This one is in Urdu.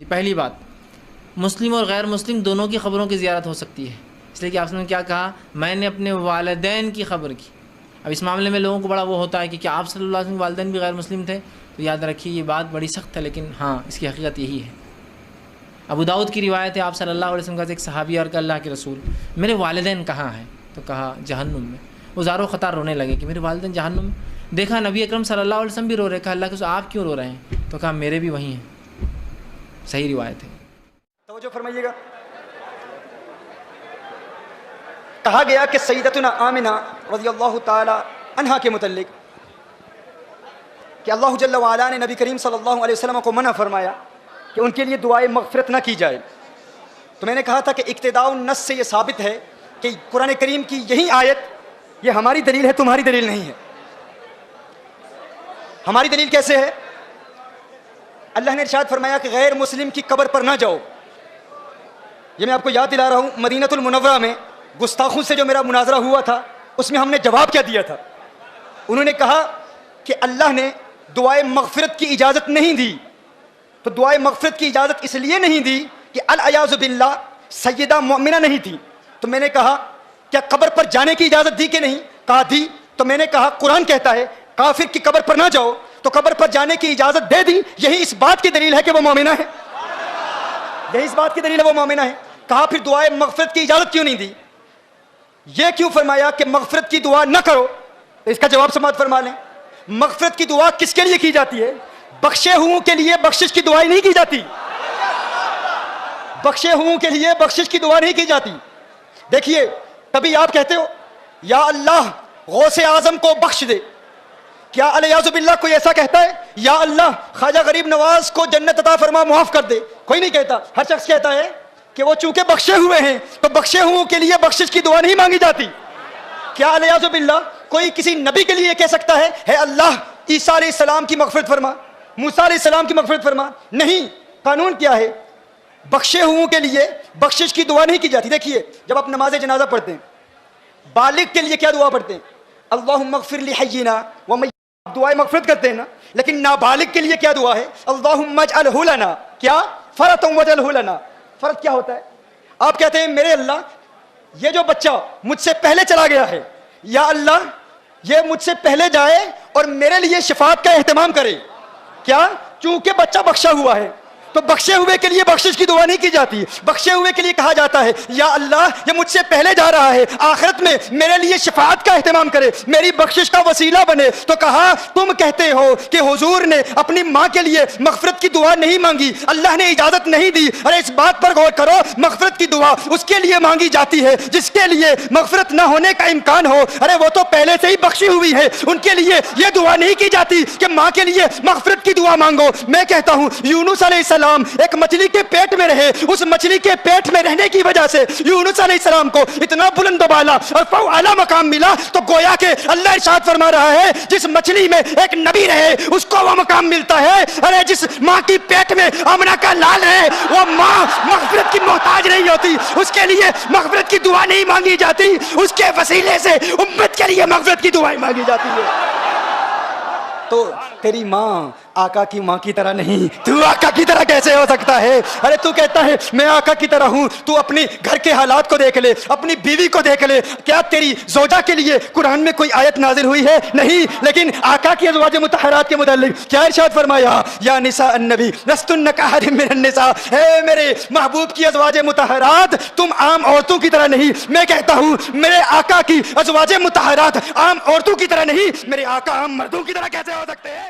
پہلی بات، مسلم اور غیر مسلم دونوں کی خبروں کی زیارت ہو سکتی ہے، اس لیے کہ آپ نے کیا کہا، میں نے اپنے والدین کی خبر کی۔ اب اس معاملے میں لوگوں کو بڑا وہ ہوتا ہے کہ کیا آپ صلی اللہ علیہ وسلم کے والدین بھی غیر مسلم تھے؟ تو یاد رکھیے یہ بات بڑی سخت ہے، لیکن ہاں اس کی حقیقت یہی ہے۔ ابو داؤد کی روایت ہے، آپ صلی اللہ علیہ وسلم کا ایک صحابی اور کہ اللہ کے رسول میرے والدین کہاں ہیں؟ تو کہا جہنم میں۔ وہ زار و خطار رونے لگے کہ میرے والدین جہنم میں۔ دیکھا نبی اکرم صلی اللہ علیہ وسلم بھی رو رہے، کہا اللہ کے رسول آپ کیوں رو رہے ہیں؟ تو کہا میرے بھی وہیں ہیں۔ صحیح روایت ہے۔ توجہ فرمائیے گا، کہا گیا کہ سیدتنا آمنہ رضی اللہ تعالی عنہا کے متعلق کہ اللہ جل وعلا نے نبی کریم صلی اللہ علیہ وسلم کو منع فرمایا کہ ان کے لیے دعائے مغفرت نہ کی جائے۔ تو میں نے کہا تھا کہ اقتداء النص سے یہ ثابت ہے کہ قرآن کریم کی یہی آیت یہ ہماری دلیل ہے، تمہاری دلیل نہیں ہے۔ ہماری دلیل کیسے ہے؟ اللہ نے ارشاد فرمایا کہ غیر مسلم کی قبر پر نہ جاؤ۔ یہ میں آپ کو یاد دلا رہا ہوں، مدینہ المنورہ میں گستاخوں سے جو میرا مناظرہ ہوا تھا اس میں ہم نے جواب کیا دیا تھا؟ انہوں نے کہا کہ اللہ نے دعائے مغفرت کی اجازت نہیں دی۔ تو دعائے مغفرت کی اجازت اس لیے نہیں دی کہ العیاذ باللہ سیدہ مومنہ نہیں تھی۔ تو میں نے کہا کیا قبر پر جانے کی اجازت دی کہ نہیں؟ کہا دی۔ تو میں نے کہا قرآن کہتا ہے کافر کی قبر پر نہ جاؤ، تو قبر پر جانے کی اجازت دے دی، یہی اس بات کی دلیل ہے کہ وہ مومنہ ہے، یہی اس بات کی دلیل ہے وہ مومنہ ہے۔ کہا پھر دعائے مغفرت کی اجازت کیوں نہیں دی؟ یہ کیوں فرمایا کہ مغفرت کی دعا نہ کرو؟ اس کا جواب سماعت فرما لیں۔ مغفرت کی دعا کس کے لیے کی جاتی ہے؟ بخشے ہوں کے لیے بخشش کی دعائیں نہیں کی جاتی، بخشے ہوں کے لیے بخشش کی دعا نہیں کی جاتی۔ دیکھیے کبھی آپ کہتے ہو یا اللہ غوث اعظم کو بخش دے، کیا الیاذ باللہ کوئی ایسا کہتا ہے یا اللہ خواجہ غریب نواز کو جنت عطا فرما معاف کر دے؟ کوئی نہیں کہتا۔ ہر شخص کہتا ہے کہ وہ چونکہ بخشے ہوئے ہیں تو بخشے ہوں کے لیے بخشش کی دعا نہیں مانگی جاتی۔ کیا الیاذ باللہ کوئی کسی نبی کے لیے کہہ سکتا ہے اے اللہ عیسیٰ علیہ السلام کی مغفرت فرما، موسیٰ علیہ السلام کی مغفرت فرما؟ نہیں۔ قانون کیا ہے؟ بخشے ہوں کے لیے بخشش کی دعا نہیں کی جاتی۔ دیکھیے جب آپ نماز جنازہ پڑھتے ہیں بالغ کے لیے کیا دعا پڑھتے ہیں؟ اللہم اغفر لحینا ومیتنا، دعائے مغفرت کرتے ہیں نا۔ لیکن نابالغ کے لیے کیا دعا ہے؟ اللہم اجعلہ لنا، کیا فرطا واجعلہ لنا۔ فرض کیا ہوتا ہے؟ آپ کہتے ہیں میرے اللہ یہ جو بچہ مجھ سے پہلے چلا گیا ہے، یا اللہ یہ مجھ سے پہلے جائے اور میرے لیے شفاعت کا اہتمام کرے۔ کیا؟ چونکہ بچہ بخشا ہوا ہے تو بخشے ہوئے کے لیے بخشش کی دعا نہیں کی جاتی، بخشے ہوئے کے لیے کہا جاتا ہے یا اللہ یہ مجھ سے پہلے جا رہا ہے، آخرت میں میرے لیے شفاعت کا اہتمام کرے، میری بخشش کا وسیلہ بنے۔ تو کہا تم کہتے ہو کہ حضور نے اپنی ماں کے لیے مغفرت کی دعا نہیں مانگی، اللہ نے اجازت نہیں دی۔ ارے اس بات پر غور کرو، مغفرت کی دعا اس کے لیے مانگی جاتی ہے جس کے لیے مغفرت نہ ہونے کا امکان ہو۔ ارے وہ تو پہلے سے ہی بخشی ہوئی ہے، ان کے لیے یہ دعا نہیں کی جاتی کہ ماں کے لیے مغفرت کی دعا مانگو۔ میں کہتا ہوں یونس علیہ السلام ایک مچھلی کے پیٹ میں رہے، اس مچھلی کے پیٹ میں رہنے کی وجہ سے یونس علیہ السلام کو اتنا بلند و بالا اور فوق اعلیٰ مقام ملا۔ تو گویا کہ اللہ ارشاد فرما رہا ہے جس مچھلی میں ایک نبی رہے اس کو وہ مقام ملتا ہے۔ ارے جس ماں کی پیٹ میں آمنہ کا لال ہے وہ ماں مغفرت کی محتاج نہیں ہوتی، اس کے لیے مغفرت کی دعا نہیں مانگی جاتی، اس کے وسیلے سے امت کے لیے مغفرت کی دعائیں مانگی جاتی ہے۔ تو تیری ماں آقا کی ماں کی طرح نہیں، تو آقا کی طرح کیسے ہو سکتا ہے؟ ارے تو کہتا ہے میں آقا کی طرح ہوں، تو اپنی گھر کے حالات کو دیکھ لے، اپنی بیوی کو دیکھ لے۔ کیا تیری زوجہ کے لیے قرآن میں کوئی آیت نازل ہوئی ہے؟ نہیں۔ لیکن آقا کی ازواج مطہرات کے متعلق کیا ارشاد فرمایا؟ یا نساء النبی لستن کاحد من النساء، اے میرے محبوب کی ازواج مطہرات تم عام عورتوں کی طرح نہیں۔ میں کہتا ہوں میرے آقا کی ازواج مطہرات عام عورتوں کی طرح نہیں، میرے آقا عام مردوں کی طرح کیسے ہو سکتے ہیں؟